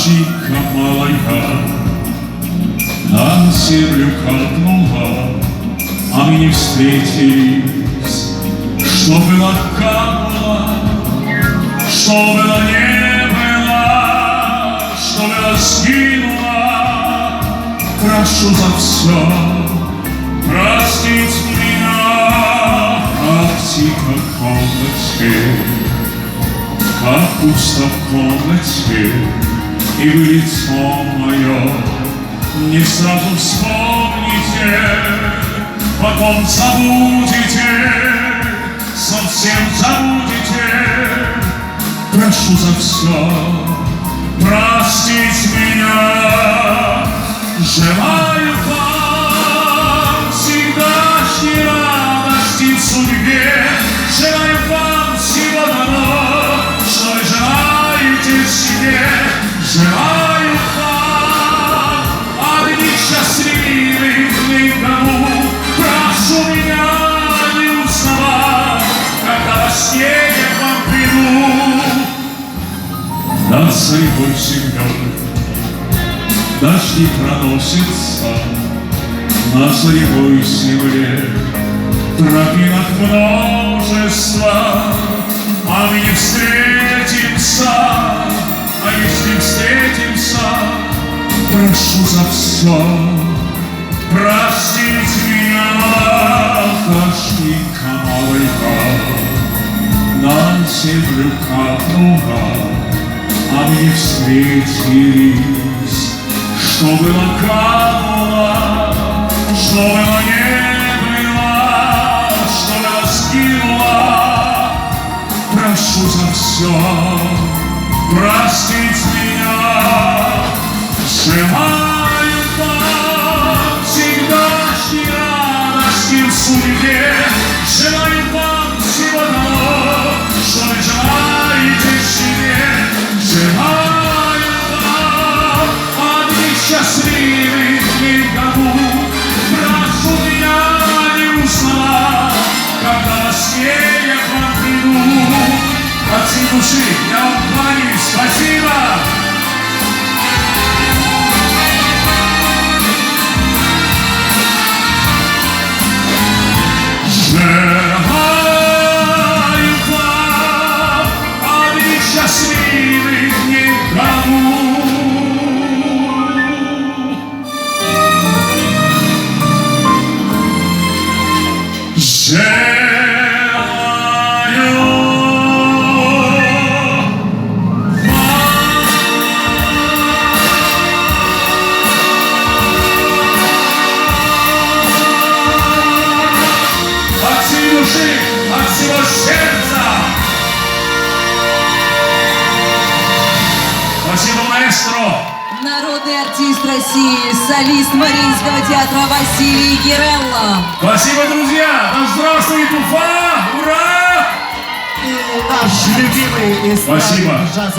Кашика малая на землю капнула, а мы не встретились. Что было, кануло, что было, не было, что было, сгинуло. Прошу за все простить меня, как тихо в комнате, как пусто в комнате, и вы лицо мое не сразу вспомните, потом забудете, совсем забудете. Прошу за все простить меня. Желаю вам всегдашней радости в судьбе, желаю вам всего того, что вы желаете себе. Желаю вам одних счастливых никому. Прошу меня не узнавать, когда во сне я к вам приду. Над сырой землей дожди проносятся, на сырой земле тропинок множество, а мы не встретимся. А если встретимся, прошу за все простить меня. Кашика малая на землю капнула, а мы не встретились. Что было, кануло, что было, не было, что было, сгинуло. Прошу за все простить меня. Желаю вам всегдашней радости в судьбе, желаю вам всего того, что вы желаете себе. Желаю вам одних счастливых никому. Прошу меня не узнавать, когда во сне я к вам приду. От всей души я вам кланяюсь. Спасибо! Желаю вам одних счастливых никому. От всего сердца. Спасибо, маэстро. Народный артист России, солист Мариинского театра Василий Гирелло. Спасибо, друзья. Да здравствует Уфа! Ура! И наш любимый эстрадный Спасибо. джаз.